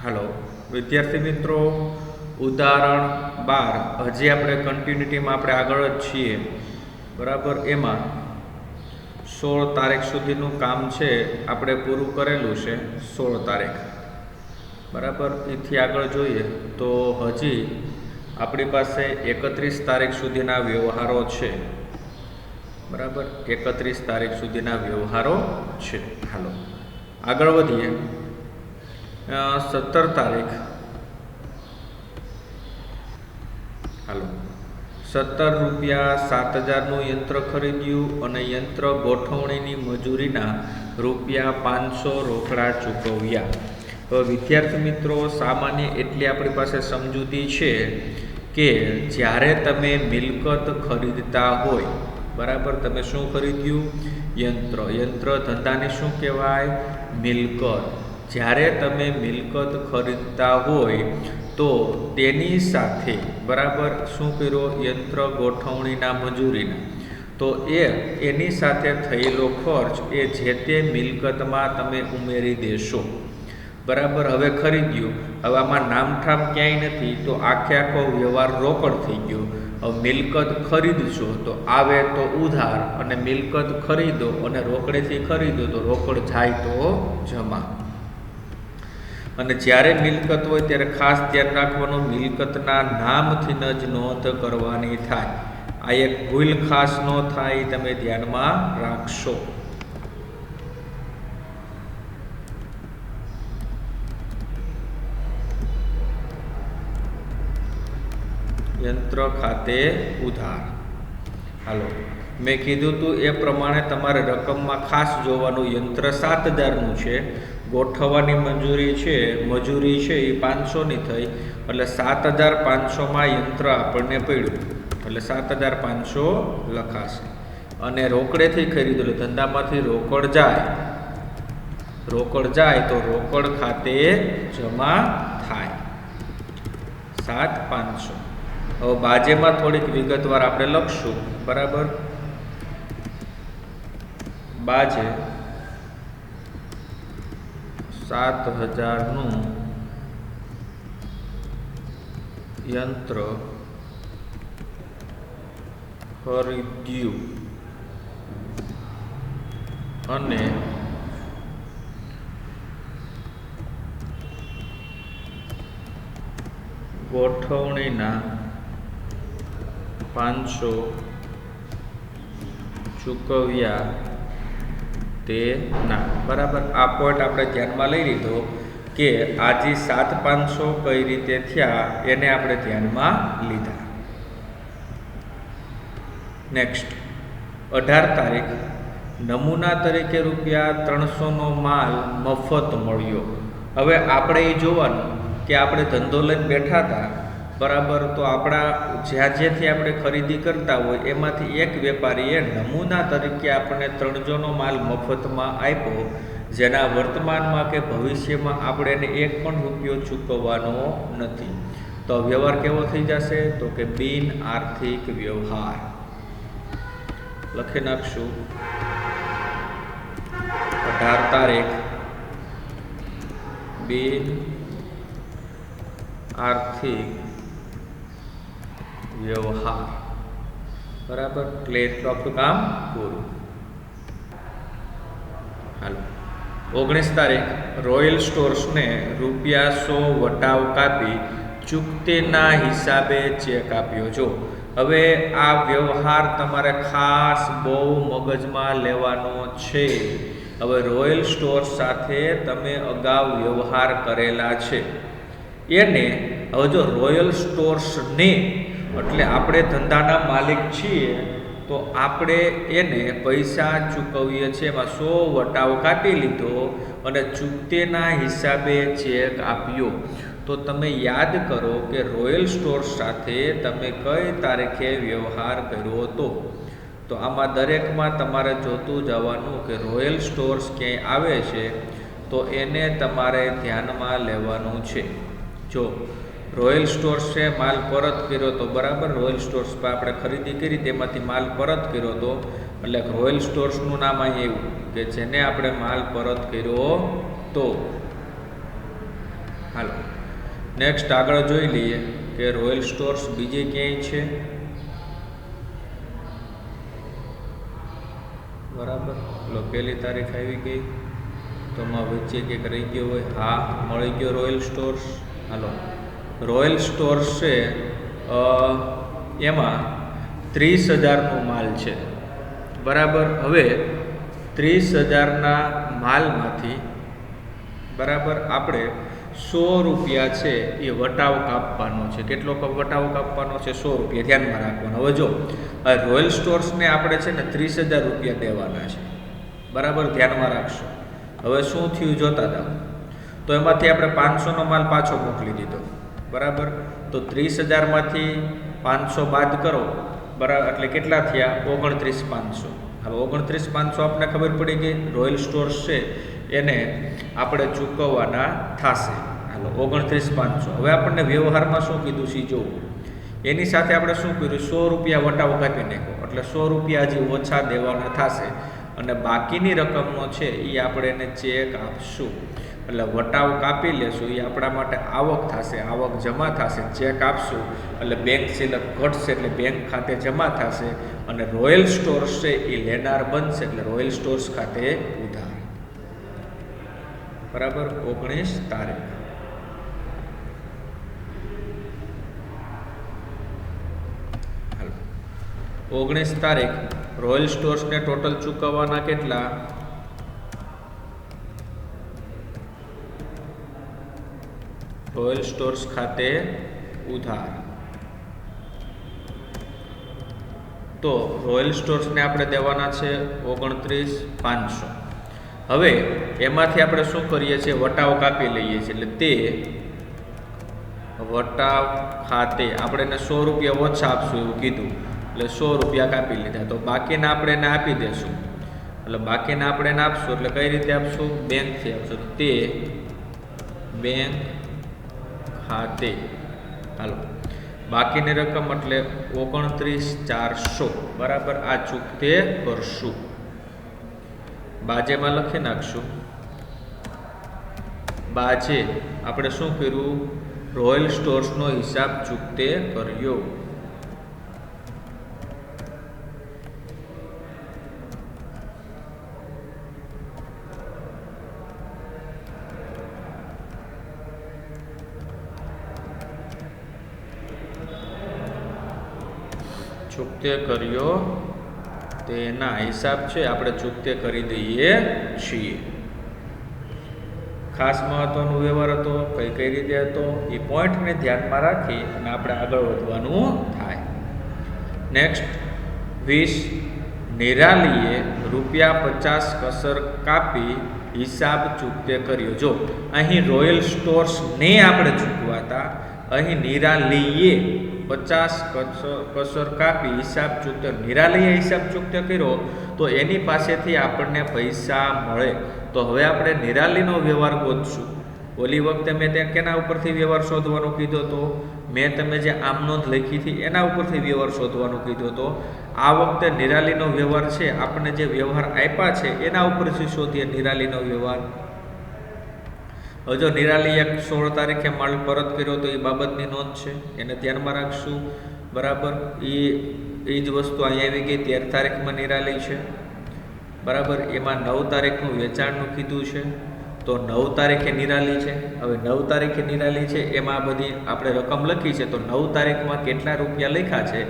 Hello विद्यार्थी मित्रों, उदाहरण 12 हजी આપણે કન્ટિન્યુટીમાં આપણે આગળ જ છીએ બરાબર। એમાં 16 તારીખ સુધીનું કામ છે આપણે પૂરું કરેલું છે 16 તારીખ બરાબર। એથી આગળ જોઈએ તો હજી આપણી પાસે 31 તારીખ સુધીના વ્યવહારો છે બરાબર। 31 તારીખ સુધીના વ્યવહારો છે। હાલો આગળ વધીએ। 17 તારીખ હાલો 17 રૂપિયા 7,000નું યંત્ર ખરીદ્યું અને યંત્ર ગોઠવણીની મજૂરીના રૂપિયા 500 રોકડા ચૂકવ્યા। તો વિદ્યાર્થી મિત્રો, સામાન્ય એટલી આપણી પાસે સમજૂતી છે કે જ્યારે તમે મિલકત ખરીદતા હોય બરાબર, તમે શું ખરીદ્યું? યંત્ર। યંત્ર ધંધાને શું કહેવાય? મિલકત। જ્યારે તમે મિલકત ખરીદતા હોય તો તેની સાથે બરાબર શું કર્યો? યંત્ર ગોઠવણીના મજૂરીના, તો એની સાથે થયેલો ખર્ચ એ જે તે મિલકતમાં તમે ઉમેરી દેશો બરાબર। હવે ખરીદ્યું, હવે આમાં નામઠામ ક્યાંય નથી તો આખો વ્યવહાર રોકડ થઈ ગયો। હવે મિલકત ખરીદશો તો આવે તો ઉધાર, અને મિલકત ખરીદો અને રોકડેથી ખરીદો તો રોકડ જાય તો જમા। અને જ્યારે મિલકત હોય ત્યારે ખાસ ધ્યાન રાખવાનું, મિલકતના નામથી જ નોંધ કરવાની થાય। આ એક ભૂલ ખાસ ન થાય, તમે ધ્યાનમાં રાખશો। યંત્ર ખાતે ઉધાર। હાલો મેં કીધું તું એ પ્રમાણે તમારે રકમમાં ખાસ જોવાનું, યંત્ર 7,000નું છે, ગોઠવવાની મજૂરી છે એ 500ની થઈ, એટલે 7,500માં યંત્ર આપણને પડ્યું, એટલે 7,500 લખાશે। અને રોકડેથી ખરીદેલું, ધંધામાંથી રોકડ જાય તો રોકડ ખાતે જમા થાય 7,500। હવે બાજેમાં થોડીક વિગતવાર આપણે લખશું બરાબર। બાજે 7,000નું યંત્ર ખરીદ્યું અને ગોઠવણીના 500 ચૂકવ્યા તેના બરાબર। આ પોઈન્ટ આપણે ધ્યાનમાં લઈ લીધો કે આજે 7,500 કઈ રીતે થયા એને આપણે ધ્યાનમાં લીધા। નેક્સ્ટ 18 તારીખ નમૂના તરીકે રૂપિયા 300નો માલ મફત મળ્યો। હવે આપણે એ જોવાનું કે આપણે ધંધો લઈને બેઠા હતા બરાબર, તો આપણા જ્યાંથી આપણે ખરીદી કરતા હોય એમાંથી એક વેપારીએ નમૂના તરીકે આપણને 300નો માલ મફતમાં આપ્યો, જેના વર્તમાનમાં કે ભવિષ્યમાં આપણે એને 1 પણ રૂપિયો ચૂકવવાનો નથી। તો વ્યવહાર કેવો થઈ જશે? તો કે બિન આર્થિક વ્યવહાર। લખી નાખશું 18 તારીખ બિન આર્થિક વ્યવહાર બરાબર। એટલે એટલું આપણું કામ પૂરું। હાલો 19 તારીખ રોયલ સ્ટોર્સને રૂપિયા 100 વટાવ કાપી ચૂકતેના હિસાબે ચેક આપ્યો। જો હવે આ વ્યવહાર તમારે ખાસ બહુ મગજમાં લેવાનો છે। હવે રોયલ સ્ટોર્સ સાથે તમે અગાઉ વ્યવહાર કરેલા છે એને, હવે જો રોયલ સ્ટોર્સને એટલે આપણે ધંધાના માલિક છીએ તો આપણે એને પૈસા ચૂકવીએ છીએ, એમાં 100 વટાવ કાપી લીધો અને ચૂકતેના હિસાબે ચેક આપ્યો। તો તમે યાદ કરો કે રોયલ સ્ટોર્સ સાથે તમે કઈ તારીખે વ્યવહાર કર્યો હતો? તો આમાં દરેકમાં તમારે જોતું જવાનું કે રોયલ સ્ટોર્સ ક્યાંય આવે છે તો એને તમારે ધ્યાનમાં લેવાનું છે। જો રોયલ સ્ટોર્સ છે, માલ પરત કર્યો તો બરાબર, રોયલ સ્ટોર્સ પર આપણે ખરીદી કરી તેમાંથી માલ પરત કર્યો તો, એટલે રોયલ સ્ટોર્સનું નામ અહીં એવું કે જેને આપણે માલ પરત કર્યો તો હાલો નેક્સ્ટ આગળ જોઈ લઈએ કે રોયલ સ્ટોર્સ બીજે ક્યાંય છે, બરાબર. લો પહેલી તારીખ આવી ગઈ, તો એમાં વચ્ચે કંઈક રહી ગયો હોય. હા, મળી ગયો રોયલ સ્ટોર્સ. હાલો રોયલ સ્ટોર્સ છે એમાં 30,000નો માલ છે, બરાબર. હવે 30,000ના માલમાંથી બરાબર આપણે 100 રૂપિયા છે એ વટાવ કાપવાનો છે. કેટલો વટાવ કાપવાનો છે? 100 રૂપિયા, ધ્યાનમાં રાખવાનો. હવે જો રોયલ સ્ટોર્સને આપણે છે ને 30,000 રૂપિયા દેવાના છે, બરાબર, ધ્યાનમાં રાખશો. હવે શું થયું જોતા હતા, તો એમાંથી આપણે 500નો માલ પાછો મોકલી દીધો, બરાબર. તો 30,000માંથી 500 બાદ કરો, બરાબર, એટલે કેટલા થયા? 29,500. હવે 29,500 આપણને ખબર પડી ગઈ રોયલ સ્ટોર્સ છે એને આપણે ચૂકવવાના થશે. હાલો 29,500. હવે આપણને વ્યવહારમાં શું કીધું છે જોવું. એની સાથે આપણે શું કર્યું? 100 રૂપિયા વટાવ કાપી નાખ્યો, એટલે 100 રૂપિયા હજી ઓછા દેવાના થશે અને બાકીની રકમનો છે એ આપણે એને ચેક આપશું. એટલે વટાવ કાપી લેશું, એ આપણા માટે આવક થશે, આવક જમા થશે. ચેક આપશું એટલે બેંક સિલક ઘટશે, એટલે બેંક ખાતે જમા થશે અને રોયલ સ્ટોર્સ છે એ લેનાર બનશે, એટલે રોયલ સ્ટોર્સ ખાતે ઉધાર. બરાબર. 19 તારીખ. હાલો 19 તારીખ રોયલ સ્ટોર્સને ટોટલ ચૂકવવાના કેટલા? રોયલ સ્ટોર્સ ખાતે ઉધાર. તો રોયલ સ્ટોર્સને આપણે દેવાના છે 29,500. હવે એમાંથી આપણે શું કરીએ છીએ? વટાવ કાપી લઈએ છીએ, એટલે તે વટાવ ખાતે આપણે એને 100 રૂપિયા ઓછા આપશું એવું કીધું, એટલે 100 રૂપિયા કાપી લીધા. તો બાકીના આપણે એને આપી દેશું, એટલે બાકીના આપણે એને આપશું. એટલે કઈ રીતે આપશું? બેંકથી આપશું. તે બેંક ખાતે. હાલો બાકીની રકમ એટલે 29,400, બરાબર. આ ચૂકતે કરશું, બાજેમાં લખી નાખશું. બાજે આપણે શું કર્યું? રોયલ સ્ટોર્સનો હિસાબ ચૂકતે કર્યો. ચૂકતે કર્યો તેના હિસાબ છે આપણે ચૂકતે કરી દઈએ છીએ. ખાસ મહત્વનો વ્યવહાર હતો. કઈ રીતે હતો એ પોઈન્ટને ધ્યાનમાં રાખી અને આપણે આગળ વધવાનું થાય. નેક્સ્ટ 20 નિરાલીએ ₹50 કસર કાપી હિસાબ ચૂકતે કર્યો. જો અહીં રોયલ સ્ટોર્સને આપણે ચૂકવાતા, અહીં નિરાલીએ 50 કસર કાપી હિસાબ ચૂકતે. નિરાલીએ હિસાબ ચૂકતે કર્યો તો એની પાસેથી આપણને પૈસા મળે. તો હવે આપણે નિરાલીનો વ્યવહાર ગોતશું. ઓલી વખતે મેં ત્યાં કેના ઉપરથી વ્યવહાર શોધવાનો કીધો હતો? મેં તમે જે આમ નોંધ લખી હતી એના ઉપરથી વ્યવહાર શોધવાનો કીધો હતો. આ વખતે નિરાલીનો વ્યવહાર છે, આપણને જે વ્યવહાર આપ્યા છે એના ઉપરથી શોધીએ નિરાલીનો વ્યવહાર. હવે જો નિરાલીએ 16 તારીખે માલ પરત કર્યો તો એ બાબતની નોંધ છે, એને ધ્યાનમાં રાખશું, બરાબર. એ જ વસ્તુ અહીંયા આવી ગઈ. 13 તારીખમાં નિરાલી છે, બરાબર. એમાં 9 તારીખનું વેચાણનું કીધું છે, તો 9 તારીખે નિરાલી છે. હવે 9 તારીખે નિરાલી છે એમાં બધી આપણે રકમ લખી છે, તો 9 તારીખમાં કેટલા રૂપિયા લખ્યા છે,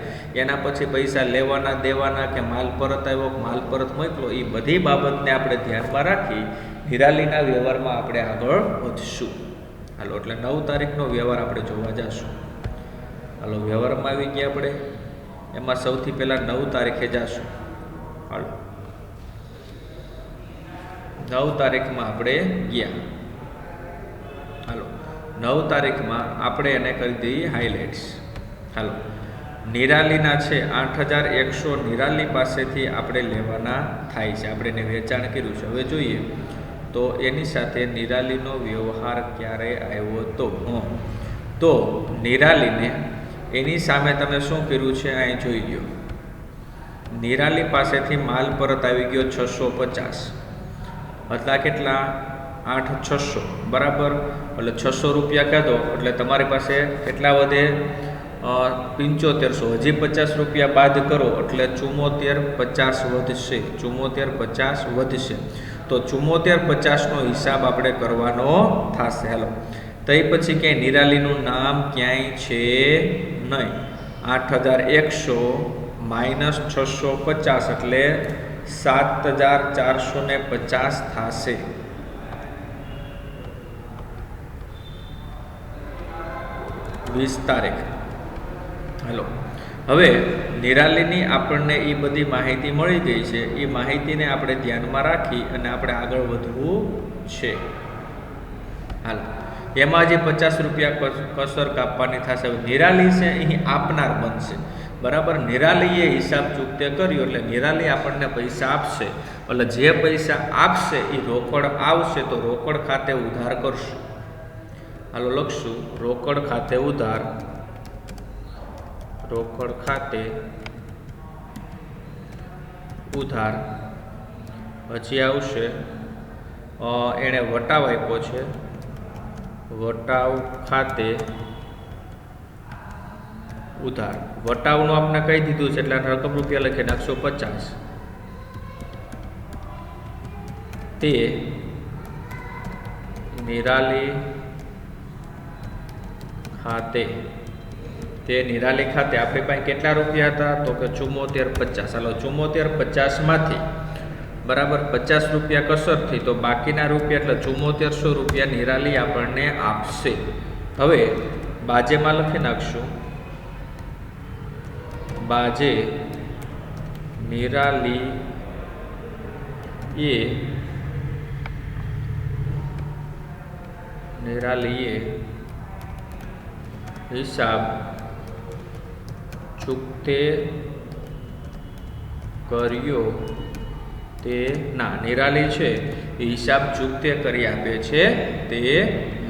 એના પછી પૈસા લેવાના દેવાના કે માલ પરત આવ્યો કે માલ પરત મોકલો, એ બધી બાબતને આપણે ધ્યાનમાં રાખી નિરાલીના વ્યવહારમાં આપણે આગળ વધશું. હાલો એટલે 9 તારીખનો વ્યવહાર આપણે જોવા જશું. હાલો વ્યવહારમાં આવી ગયા આપણે. એમાં સૌથી પહેલાં 9 તારીખે જશું. હાલો 9 તારીખમાં આપણે ગયા. હાલો 9 તારીખમાં આપણે એને કરી દઈએ હાઇલાઇટ્સ. હાલો નિરાલીના છે 8,100 નિરાલી પાસેથી આપણે લેવાના થાય છે. આપણે એને વેચાણ કર્યું છે. હવે જોઈએ તો એની સાથે નિરાલીનો વ્યવહાર ક્યારે આવ્યો હતો? તો નિરાલીને એની સામે તમે શું કર્યું છે અહીં જોઈ લો. નિરાલી પાસેથી માલ પરત આવી ગયો 650. એટલા કેટલા? 8,600 બરાબર, એટલે 600 રૂપિયા કહેતો એટલે તમારી પાસે કેટલા વધે? 7500. હજી 50 રૂપિયા બાદ કરો એટલે 7450 વધશે. 7450 વધશે. તો 7450નો હિસાબ આપણે કરવાનો થશે. હાલો, તો એ પછી ક્યાંય નિરાલીનું નામ ક્યાંય છે નહીં. 8100 માઇનસ 650 એટલે 7450 થશે. વીસ તારીખ. હાલો, હવે નિરાલીની આપણને એ બધી માહિતી મળી ગઈ છે. એ માહિતીને આપણે ધ્યાનમાં રાખી અને આપણે આગળ વધવું છે. હાલો, એમાં જે 50 રૂપિયા કસર કાપવાની થશે. નિરાલી છે અહીં આપનાર બનશે. બરાબર, નિરાલીએ હિસાબ ચૂકતે કર્યો એટલે નિરાલી આપણને પૈસા આપશે. એટલે જે પૈસા આપશે એ રોકડ આવશે તો રોકડ ખાતે ઉધાર કરશું. હાલો, લખશું રોકડ ખાતે ઉધાર. રોકડ ખાતે ઉધાર. પછી આવશે એણે વટાવ આપ્યો છે. વટાવ ખાતે ઉધાર. વટાવનું આપણે કહી દીધું છે એટલે રકમ રૂપિયા લખીને 150. તે નિરાલી ખાતે. તે નિરાલી ખાતે આપણી પાસે કેટલા રૂપિયા હતા? તો કે 7450. ચાલો, 7450માંથી બરાબર 50 રૂપિયા કસરથી તો બાકીના રૂપિયા એટલે 7400 રૂપિયા નિરાલી આપણને આપશે. હવે બાજેમાં લખી નાખશું. બાજે નિરાલી હિસાબ ચૂકતે કર્યો તે ના. નિરાલી છે એ હિસાબ ચૂકતે કરી આપે છે તે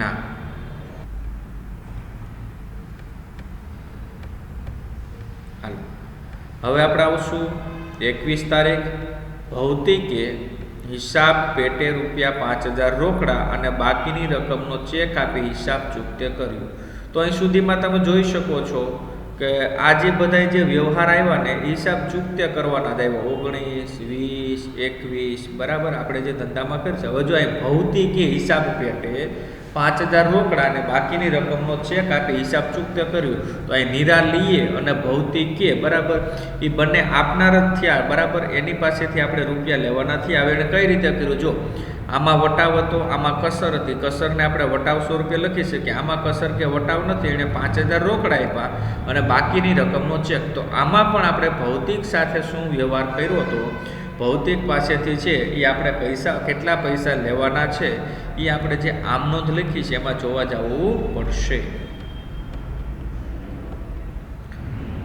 ના. હાલો, હવે આપણે આવશું 21 તારીખ. ભૌતિકે હિસાબ પેટે રૂપિયા 5000 રોકડા અને બાકીની રકમનો ચેક આપી હિસાબ ચૂકતે કર્યો. તો અહીં સુધીમાં તમે જોઈ શકો છો કે આ જે બધા જે વ્યવહાર આવ્યા ને હિસાબ ચૂકતે કરવાના જ આવ્યા. 19, 20, 21 બરાબર આપણે જે ધંધામાં કરી છે. હવે જો અહીં ભૌતિકે હિસાબ પેટે 5000 રોકડા અને બાકીની રકમનો ચેક આપી હિસાબ ચૂકતે કર્યો. તો અહીં નિરાલીએ અને ભૌતિકે બરાબર એ બંને આપનાર જ થયા. બરાબર, એની પાસેથી આપણે રૂપિયા લેવાના થયા. હવે એને કઈ રીતે કર્યું? જો આમાં વટાવ હતો, આમાં કસર હતી. કસરને આપણે વટાવ 100 રૂપિયા લખી શકીએ. આમાં કસર કે વટાવ નથી. એણે 5000 રોકડા આપ્યા અને બાકીની રકમનો ચેક. તો આમાં પણ આપણે ભૌતિક સાથે શું વ્યવહાર કર્યો હતો? ભૌતિક પાસેથી છે એ આપણે પૈસા કેટલા પૈસા લેવાના છે એ આપણે જે આમ નોંધ લખી છે એમાં જોવા જવું પડશે.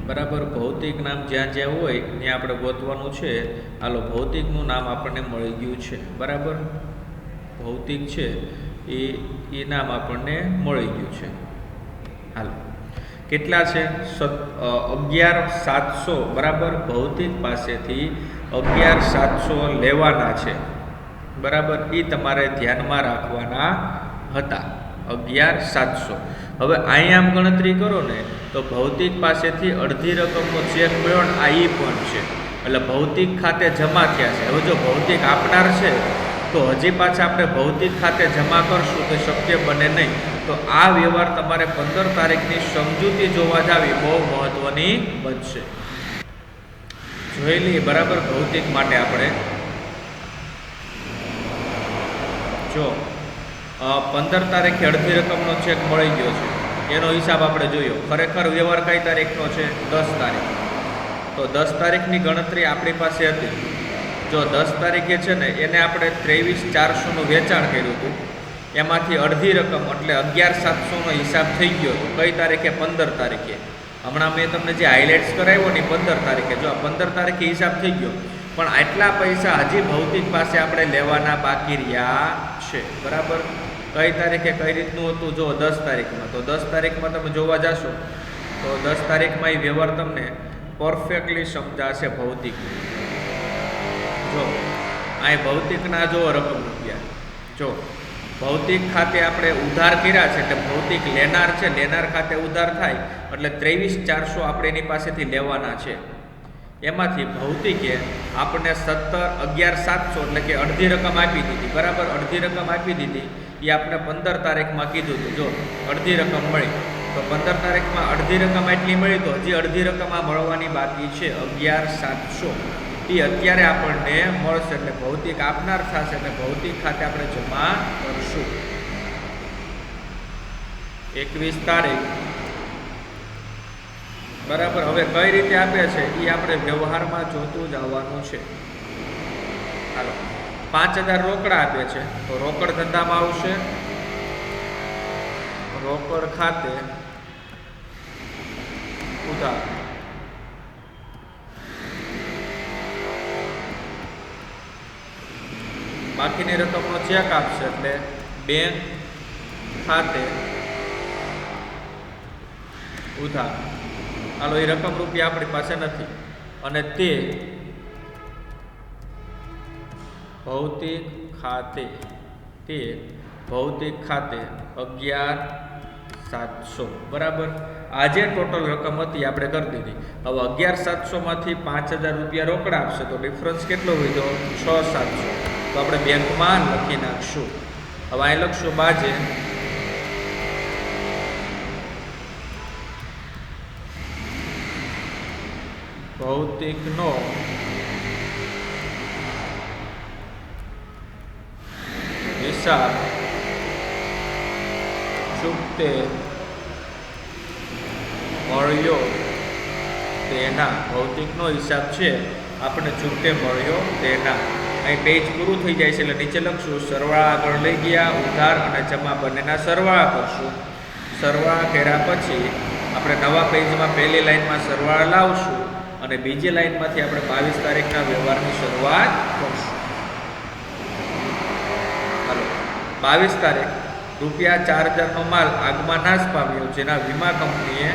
બરાબર, ભૌતિક નામ જ્યાં જ્યાં હોય ત્યાં આપણે ગોતવાનું છે. હાલો, ભૌતિકનું નામ આપણને મળી ગયું છે. બરાબર, ભૌતિક છે એ નામ આપણને મળી ગયું છે. હાલો, કેટલા છે? 11700. બરાબર, ભૌતિક પાસેથી 11700 લેવાના છે. બરાબર, એ તમારે ધ્યાનમાં રાખવાના હતા. 11700. હવે અહીંયા આમ ગણતરી કરો ને તો ભૌતિક પાસેથી અડધી રકમનો ચેક મળ્યો ને આ એ પણ છે એટલે ભૌતિક ખાતે જમા થયા છે. હવે જો ભૌતિક આપનાર છે તો હજી પાછા આપણે ભૌતિક ખાતે જમા કરશું તો શક્ય બને નહીં. તો આ વ્યવહાર તમારે 15 તારીખની સમજૂતી જોવા જાવી બહુ મહત્વની બનશે. જોઈ લઈએ. બરાબર, ભૌતિક માટે આપણે જો 15 તારીખે અડધી રકમનો ચેક મળી ગયો છે. એનો હિસાબ આપણે જોયો. ખરેખર વ્યવહાર કઈ તારીખનો છે? 10 તારીખ. તો 10 તારીખની ગણતરી આપણી પાસે હતી. જો 10 તારીખે છે ને એને આપણે 23,400નું વેચાણ કર્યું હતું. એમાંથી અડધી રકમ એટલે 11,700નો હિસાબ થઈ ગયો હતો. કઈ તારીખે? 15 તારીખે. હમણાં મેં તમને જે હાઇલાઇટ્સ કરાવ્યો ને 15 તારીખે. જો આ 15 તારીખે હિસાબ થઈ ગયો પણ આટલા પૈસા હજી ભૌતિક પાસે આપણે લેવાના બાકી રહ્યા છે. બરાબર, કઈ તારીખે કઈ રીતનું હતું? જો 10 તારીખમાં. તો 10 તારીખમાં તમે જોવા જશો તો 10 તારીખમાં એ વ્યવહાર તમને પરફેક્ટલી સમજાશે. ભૌતિક જો અહીં ભૌતિકના જો રકમ રૂપિયા જો ભૌતિક ખાતે આપણે ઉધાર કર્યા છે એટલે ભૌતિક લેનાર છે, લેનાર ખાતે ઉધાર થાય એટલે 23,400 આપણે એની પાસેથી લેવાના છે. એમાંથી ભૌતિકે આપણને 11,700 એટલે કે અડધી રકમ આપી દીધી. બરાબર, અડધી રકમ આપી દીધી. એ આપણે 15 તારીખમાં કીધું હતું. જો અડધી રકમ મળી તો 15 તારીખમાં અડધી રકમ એટલી મળી તો હજી અડધી રકમ આ મળવાની બાકી છે 11,700. એ અત્યારે આપણને મળશે એટલે ભૌતિક આપનાર થશે એટલે ભૌતિક ખાતે આપણે જમા કરશું. 21 તારીખ. બરાબર, હવે કઈ રીતે આપે છે એ આપણે વ્યવહારમાં જોતું જ આવવાનું છે. હાલો, 5,000 રોકડા આપે છે તો રોકડ ધંધામાં આવશે. રોકડ ખાતે ઉધાર. બાકીની રકમનો ચેક આપશે એટલે બેંક ખાતે ઉધાર. હાલો, એ રકમ રૂપિયા આપણી પાસે નથી અને તે ભૌતિક ખાતે 11,700. બરાબર, આજે ટોટલ રકમ હતી આપણે કરી દીધી. હવે 11,700 માંથી 5,000 રૂપિયા રોકડા આપશે તો ડિફરન્સ કેટલો વધ્યો? 6,700. તો આપણે બેંકમાં લખી નાખશું. હવે અહીં લખશું બાજે ભૌતિકનો હિસાબ ચૂકતે મળ્યો તેના. ભૌતિકનો હિસાબ છે આપણે ચૂકતે મળ્યો તેના. અહીં પેજ પૂરું થઈ જાય છે એટલે નીચે લખશું સરવાળા આગળ લઈ ગયા, ઉધાર અને જમા બંનેના સરવાળા કરશું. સરવાળા કર્યા પછી આપણે નવા પેજમાં પહેલી લાઈનમાં સરવાળા લાવશું અને બીજી લાઈનમાંથી આપણે 22 તારીખના વ્યવહારની શરૂઆત કરશું. હાલો, 22 તારીખ. રૂપિયા 4,000નો માલ આગમાં નાશ પામ્યો જેના વીમા કંપનીએ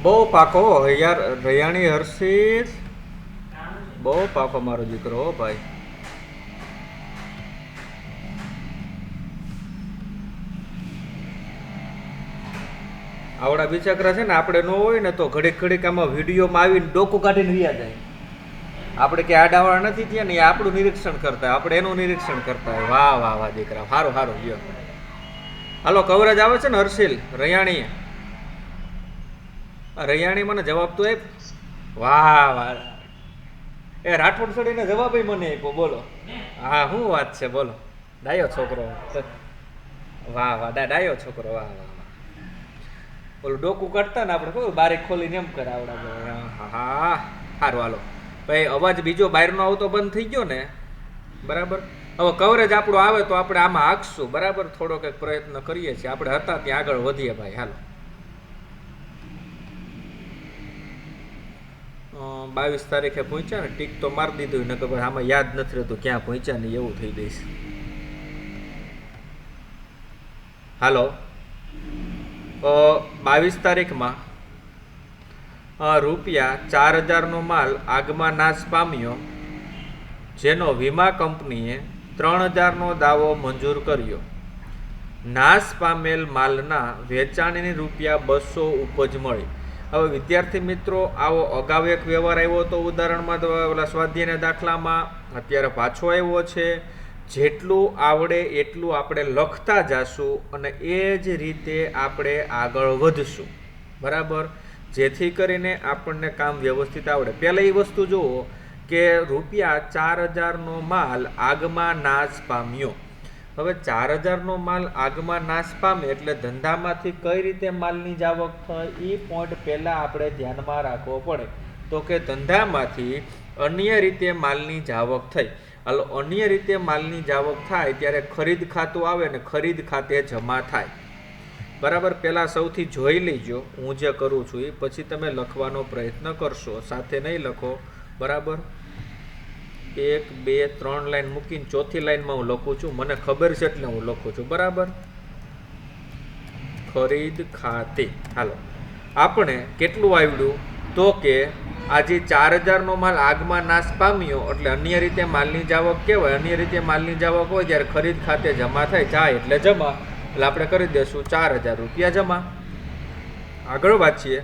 બહુ પાકો યાર. રૈયાણી હર્ષિત બહુ પાકો મારો દીકરો. હો ભાઈ, આવડા બિચાકરા છે ને આપણે ન હોય ને તો ઘડીક ઘડીક આમાં વિડીયોમાં આવીને ડોકું કાઢીને વ્યા જાય. આપણે કે આડાવાળા નથી ત્યાં ને આપણું નિરીક્ષણ કરતા હોય, આપણે એનું નિરીક્ષણ કરતા હોય. વાહ વાહ વાહ દીકરા, સારું સારું લ્યો. હાલો, કવરેજ આવે છે ને હર્ષિલ રૈયાણી? રૈયાણી મને જવાબ તો આપ. વાહ વાહ, એ રાઠોડ સડીને જવાબ મને આપ્યો. બોલો, હા શું વાત છે? બોલો, ડાયો છોકરો. વાહ વાહ, ડાયો છોકરો. વાહ વાહ. ઓલું ડોકું કાઢતા ને આપણે કહું બારીક ખોલીને એમ કરે આવડા. હા સારું. હાલો ભાઈ, અવાજ બીજો બહારનો આવતો બંધ થઈ ગયો ને? બરાબર. હવે કવરેજ આપણું આવે તો આપણે આમાં હાંકશું. બરાબર, થોડો કંઈક પ્રયત્ન કરીએ છીએ. આપણે હતા ત્યાં આગળ વધીએ ભાઈ. હાલો, 22 તારીખે પહોંચ્યા ને, ટીક તો મારી દીધું ને, ખબર આમાં યાદ નથી રહેતું ક્યાં પહોંચ્યા ને, એવું થઈ જઈશ. હાલો, 22 તારીખમાં રૂપિયા 4,000નો માલ આગમાં નાશ પામ્યો જેનો વીમા કંપનીએ 3,000નો દાવો મંજૂર કર્યો. નાશ પામેલ માલના વેચાણની રૂપિયા 200 ઉપજ મળી. હવે વિદ્યાર્થી મિત્રો, આવો અગાઉ એક વ્યવહાર આવ્યો હતો ઉદાહરણમાં, ઓલા સ્વાધ્યાયના દાખલામાં. અત્યારે પાછો આવ્યો છે. જેટલું આવડે એટલું આપણે લખતા જાશું અને એ જ રીતે આપણે આગળ વધશું. બરાબર, જેથી કરીને આપણને કામ વ્યવસ્થિત આવડે. પહેલાં એ વસ્તુ જુઓ કે રૂપિયા 4,000નો માલ આગમાં નાશ પામ્યો. હવે 4,000નો માલ આગમાં નાશ પામે એટલે ધંધામાંથી કઈ રીતે માલની જાવક થઈ એ પોઈન્ટ પહેલાં આપણે ધ્યાનમાં રાખવો પડે. તો કે ધંધામાંથી અન્ય રીતે માલની જાવક થઈ. હાલો, અન્ય રીતે માલની જાવક થાય ત્યારે ખરીદ ખાતું આવે ને ખરીદ ખાતે જમા થાય. બરાબર, પહેલાં સૌથી જોઈ લેજો હું જે કરું છું એ, પછી તમે લખવાનો પ્રયત્ન કરશો. સાથે નહીં લખો. બરાબર, 1 2 3 લાઈન મૂકીને ચોથી લાઈનમાં હું લખું છું. મને ખબર છે એટલે હું લખું છું. બરાબર, ખરીદ ખાતે. હાલો, આપણે કેટલું આવડ્યું તો કે આજે 4000નો માલ આગમાં નાશ પામ્યો એટલે અન્ય રીતે માલની જાવક કહેવાય. અન્ય રીતે માલની જાવક હોય જ્યારે ખરીદ ખાતે જમા થાય, જાય એટલે જમા, એટલે આપણે કરી દઈશું 4000 રૂપિયા જમા. આગળ વાંચીએ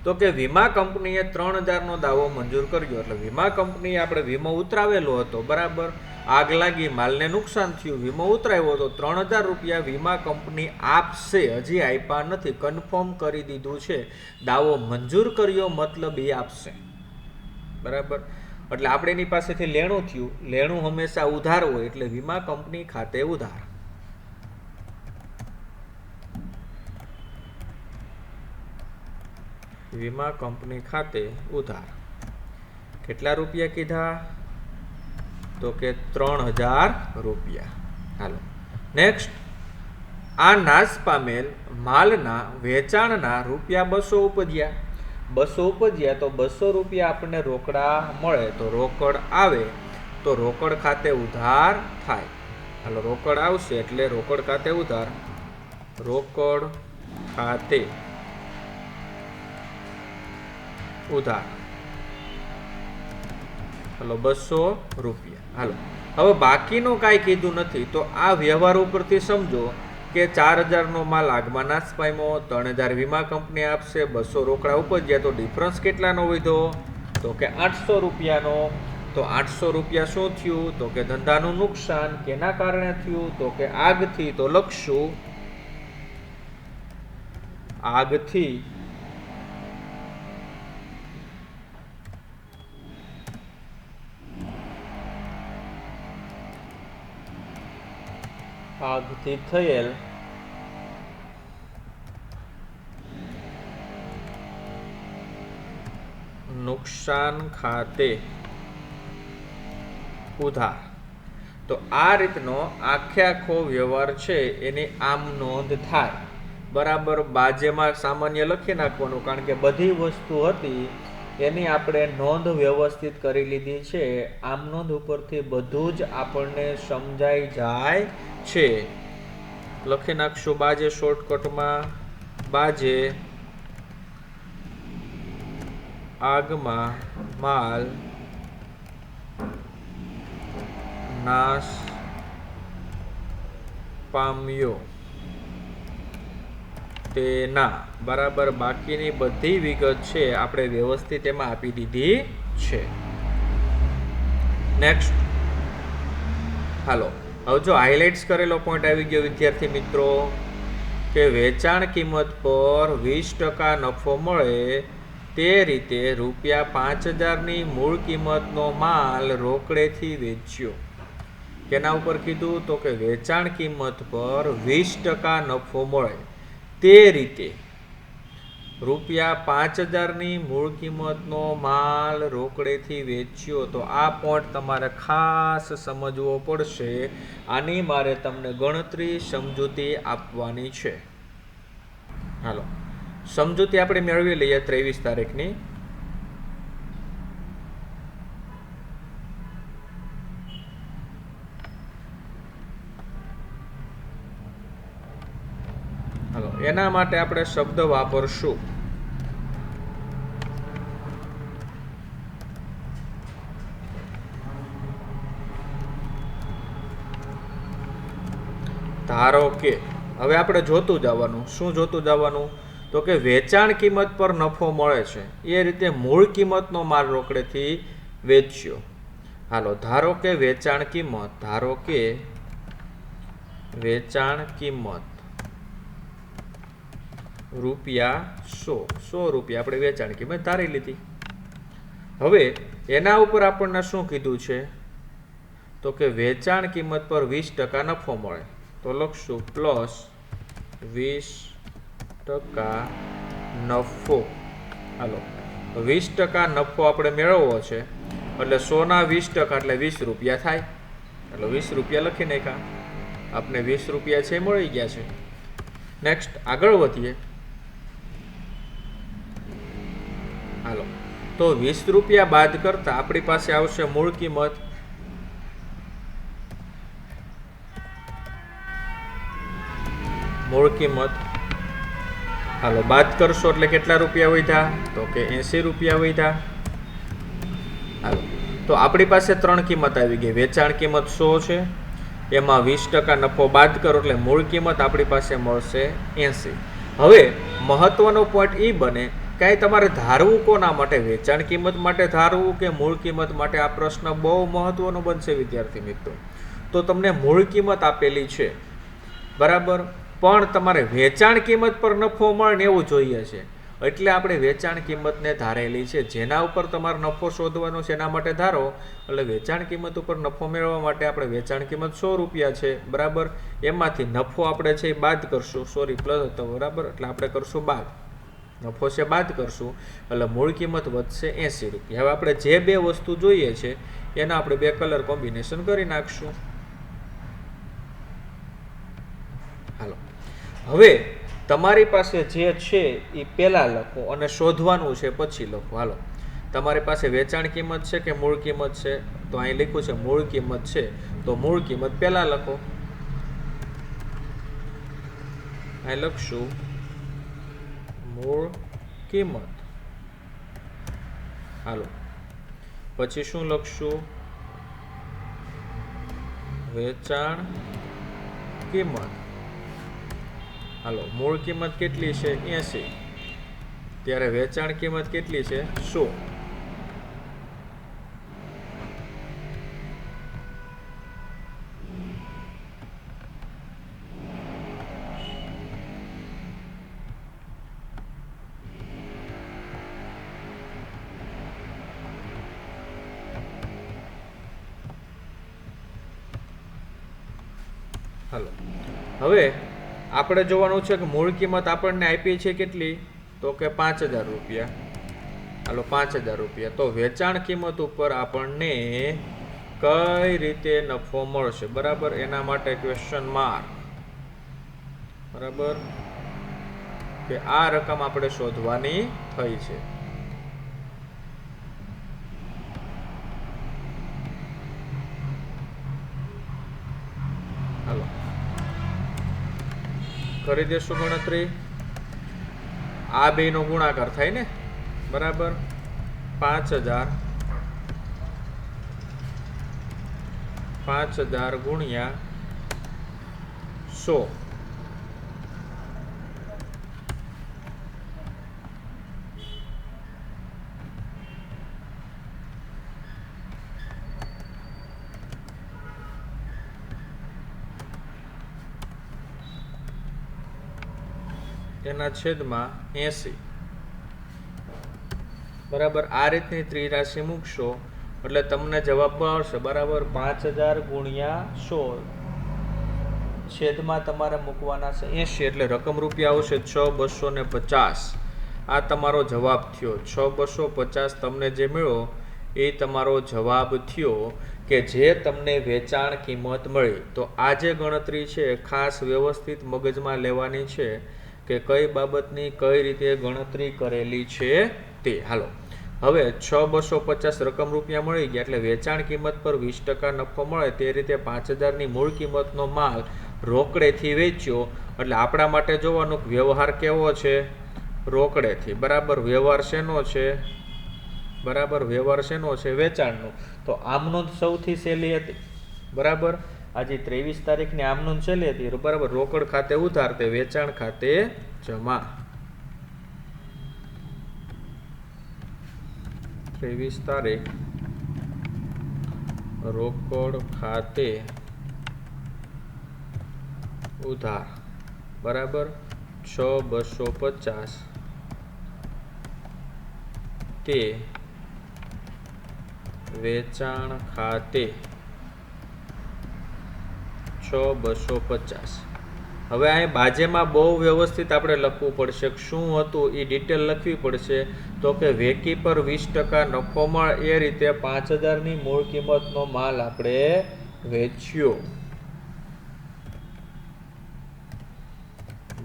તો કે વીમા કંપનીએ 3000નો દાવો મંજૂર કર્યો. એટલે વીમા કંપનીએ આપણે વીમો ઉતરાવેલો હતો, બરાબર. આગ લાગી, માલને નુકસાન થયું, વીમો ઉતરાવ્યો હતો, 3000 રૂપિયા વીમા કંપની આપશે. હજી આપ્યા નથી, કન્ફર્મ કરી દીધું છે. દાવો મંજૂર કર્યો મતલબ એ આપશે, બરાબર. એટલે આપણે એની પાસેથી લેણું થયું. લેણું હંમેશા ઉધાર હોય એટલે વીમા કંપની ખાતે ઉધાર. વીમા કંપની ખાતે ઉધાર. કેટલા રૂપિયા કીધા તો કે 3000 રૂપિયા. હાલો નેક્સ્ટ, આ નાશ પામેલ માલના વેચાણના રૂપિયા 200 ઉપજ્યા. 200 ઉપજ્યા તો 200 રૂપિયા આપણને રોકડા મળે તો રોકડ આવે તો રોકડ ખાતે ઉધાર થાય. હાલો રોકડ આવશે એટલે રોકડ ખાતે ઉધાર. રોકડ ખાતે ઉધાર. હાલો 200 રૂપિયા. હાલો હવે બાકીનું કાંઈ કીધું નથી તો આ વ્યવહાર ઉપરથી સમજો કે 4000નો માલ આગમાં નાશ પામ્યો, 3000 વીમા કંપની આપશે, 200 રોકડા ઉપજ્યા તો ડિફરન્સ કેટલાનો વધ્યો તો કે 800 રૂપિયાનો. તો 800 રૂપિયા શું થયું તો કે ધંધાનું નુકસાન. કેના કારણે થયું તો કે આગથી. તો લખશું આગથી. આગથી થયેલ નુકસાન ખાતે ઉધાર. તો આ રીતનો આખે આખો વ્યવહાર છે એની આમ નોંધ થાય, બરાબર. બાજેમાં સામાન્ય લખી નાખવાનું કારણ કે બધી વસ્તુ હતી એની આપણે નોંધ વ્યવસ્થિત કરી લીધી છે. આમ નોંધ ઉપરથી બધું જ આપણને સમજાઈ જાય છે. લખી નાખશું બાજે શોર્ટકટમાં. બાજે આગમાં માલ નાશ પામ્યો તેના, બરાબર. બાકીની બધી વિગત છે આપણે વ્યવસ્થિત એમાં આપી દીધી છે. નેક્સ્ટ હાલો હવે જો હાઇલાઇટ્સ કરેલો પોઈન્ટ આવી ગયો વિદ્યાર્થી મિત્રો કે વેચાણ કિંમત પર 20% નફો મળે તે રીતે ₹5000ની મૂળ કિંમતનો માલ રોકડેથી વેચ્યો. કેના ઉપર કીધું તો કે વેચાણ કિંમત પર 20% નફો મળે તે રીતે ₹5000ની મૂળ કિંમતનો માલ રોકડેથી વેચ્યો. તો આ પોઈન્ટ તમારે ખાસ સમજવો પડશે. આની મારે તમને ગણતરી સમજૂતી આપવાની છે. હાલો સમજૂતી આપણે મેળવી લઈએ 23 તારીખની. હાલો એના માટે આપણે શબ્દ વાપરશું ધારો કે. હવે આપણે જોતું જવાનું. શું જોતું જવાનું તો કે વેચાણ કિંમત પર નફો મળે છે એ રીતે મૂળ કિંમતનો માલ રોકડેથી વેચ્યો. હાલો ધારો કે વેચાણ કિંમત, ધારો કે વેચાણ કિંમત ₹100 રૂપિયા આપણે વેચાણ કિંમત ધારી લીધી. હવે એના ઉપર આપણને શું કીધું છે તો કે વેચાણ કિંમત પર 20% નફો મળે. તો લખશું +20% નફો. હાલો 20% નફો આપણે મેળવવો છે એટલે 100ના 20% એટલે 20 રૂપિયા થાય. એટલે 20 રૂપિયા લખી નાખ્યા. આપણે 20 રૂપિયા છે મળી ગયા છે. નેક્સ્ટ આગળ વધીએ. હાલો તો 20 રૂપિયા બાદ કરતા આપણી પાસે આવશે મૂળ કિંમત હાલો બાદ કરશો એટલે કેટલા રૂપિયા વધ્યા? તો કે 80 રૂપિયા વધ્યા. હાલો તો આપણી પાસે ત્રણ કિંમત આવી ગઈ. વેચાણ કિંમત 100 છે, એમાં 20% નફો બાદ કરો એટલે મૂળ કિંમત આપણી પાસે મળશે 80. હવે મહત્વનો પોઈન્ટ એ બને કે તમારે ધારવું કોના માટે? વેચાણ કિંમત માટે ધારવું કે મૂળ કિંમત માટે? આ પ્રશ્ન બહુ મહત્વનો બનશે વિદ્યાર્થી મિત્રો. તો તમને મૂળ કિંમત આપેલી છે બરાબર, પણ તમારે વેચાણ કિંમત પર નફો મળે ને એવું જોઈએ છે, એટલે આપણે વેચાણ કિંમતને ધારેલી છે. જેના ઉપર તમારે નફો શોધવાનો છે એના માટે ધારો, એટલે વેચાણ કિંમત ઉપર નફો મેળવવા માટે આપણે વેચાણ કિંમત 100 રૂપિયા છે બરાબર, એમાંથી નફો આપણે છે એ બાદ કરશું, સોરી પ્લસ હતો બરાબર, એટલે આપણે કરશું બાદ, નફો છે બાદ કરશું એટલે મૂળ કિંમત વધશે 80 રૂપિયા. હવે આપણે જે બે વસ્તુ જોઈએ છે એના આપણે બે કલર કોમ્બિનેશન કરી નાખશું. હાલો હવે તમારી પાસે જે છે એ પહેલાં લખો અને શોધવાનું છે પછી લખો. હાલો તમારી પાસે વેચાણ કિંમત છે કે મૂળ કિંમત છે? તો અહીં લખ્યું છે મૂળ કિંમત છે, તો મૂળ કિંમત પહેલાં લખો. અહીં લખશું મૂળ કિંમત. હાલો પછી શું લખશું? વેચાણ કિંમત. હાલો મૂળ કિંમત કેટલી છે? 80. ત્યારે વેચાણ કિંમત કેટલી છે? 100. હાલો હવે આપણે જોવાનું છે કે મૂળ કિંમત આપણને આપી છે કેટલી? તો કે 5000 રૂપિયા. હાલો 5000 રૂપિયા. તો વેચાણ કિંમત ઉપર આપણને કઈ રીતે નફો મળશે બરાબર, એના માટે ક્વેશ્ચન માર્ક બરાબર, કે આ રકમ આપણે શોધવાની થઈ છે. હાલો કરી દેશું ગણતરી. આ બે નો ગુણાકાર થાય ને બરાબર, 5000 ગુણ્યા 100. એના છેદમાં 80 બરાબર. આ રીતની ત્રિરાશિ મૂકશો એટલે તમને જવાબ મળશે બરાબર. 5000 ગુણ્યા 100 છેદમાં તમારે મૂકવાના છે 80 એટલે રકમ રૂપિયા આવશે 6250. આ તમારો જવાબ થયો. 6250 તમને જે મળ્યો એ તમારો જવાબ થયો કે જે તમને વેચાણ કિંમત મળી. તો આ જે ગણતરી છે ખાસ વ્યવસ્થિત મગજમાં લેવાની છે કે કઈ બાબતની કઈ રીતે ગણતરી કરેલી છે તે. હાલો હવે 6250 રકમ રૂપિયા મળી ગયા એટલે વેચાણ કિંમત પર 20% નફો મળે તે રીતે 5000 ની મૂળ કિંમતનો માલ રોકડેથી વેચ્યો એટલે આપણા માટે જોવાનું વ્યવહાર કેવો છે? રોકડેથી બરાબર. વ્યવહાર શેનો છે? બરાબર વ્યવહાર શેનો છે? વેચાણનો. તો આમનોંધ સૌથી સહેલી હતી બરાબર. આજે 23 તારીખની આમનોંધ સહેલી હતી બરાબર. રોકડ ખાતે ઉધાર તે વેચાણ ખાતે જમા. 23 તારીખ રોકડ ખાતે ઉધાર બરાબર. 6250 તે વેચાણ ખાતે 6250. હવે અહીં બાજેમાં બહુ વ્યવસ્થિત આપણે લખવું પડશે. શું હતું એ ડિટેલ લખવી પડશે. તો કે વેકી પર 20% નફો મળે એ રીતે 5000 ની મૂળ કિંમતનો માલ આપણે વેચ્યો.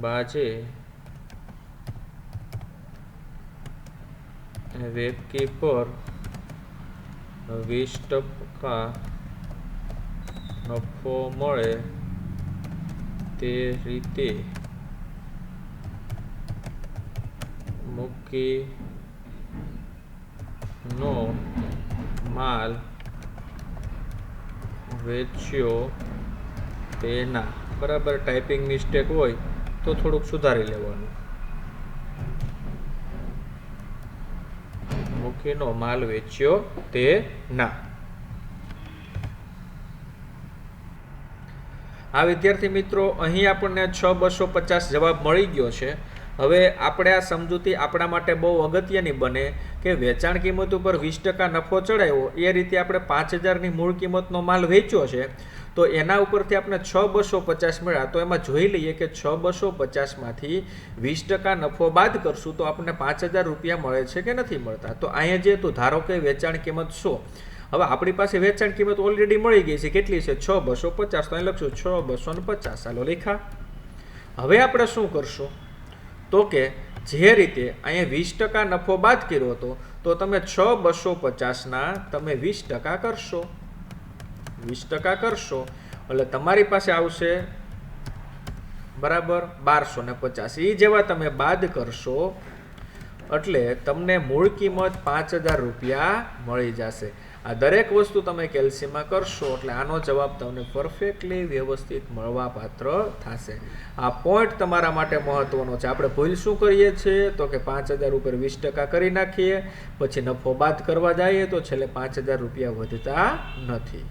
બાજે વેકી પર 20% નફો મળે તે રીતે મૂકીનો માલ વેચ્યો તેના, બરાબર. ટાઈપિંગ મિસ્ટેક હોય તો થોડુંક સુધારી લેવાનું. મૂકીનો માલ વેચ્યો તેના. આ વિદ્યાર્થી મિત્રો, અહીં આપણને 6250 જવાબ મળી ગયો છે. હવે આપણે આ સમજૂતી આપણા માટે બહુ અગત્યની બને કે વેચાણ કિંમત ઉપર 20% નફો ચડાવ્યો એ રીતે આપણે 5000ની મૂળ કિંમતનો માલ વેચ્યો છે, તો એના ઉપરથી આપણે 6250 મળ્યા. તો એમાં જોઈ લઈએ કે 6250માંથી 20% નફો બાદ કરશું તો આપણને 5000 રૂપિયા મળે છે કે નથી મળતા. તો અહીંયા જે તો ધારો કે વેચાણ કિંમત 100. હવે આપણી પાસે વેચાણ કિંમત ઓલરેડી મળી ગઈ છે. કેટલી છે? 6250. તો અહીં લખશું 6250. ચાલો લખ્યા. હવે આપણે શું કરશું તો કે જે રીતે અહીંયા 20% નફો બાદ કર્યો હતો તો તમે 6250ના તમે 20% કરશો. 20% કરશો એટલે તમારી પાસે આવશે બરાબર 1250. એ જેવા તમે બાદ કરશો એટલે તમને મૂળ કિંમત 5000 રૂપિયા મળી જશે. આ દરેક વસ્તુ તમે કેલ્સીમાં કરશો એટલે આનો જવાબ તમને પરફેક્ટલી વ્યવસ્થિત મળવા પાત્ર થશે. આ પોઈન્ટ તમારા માટે મહત્વનો છે. આપણે ભૂલ શું કરીએ છીએ તો કે 5000 ઉપર 20% કરી નાખીએ, પછી નફો બાદ કરવા જઈએ તો છેલ્લે 5000 રૂપિયા વધતા નથી.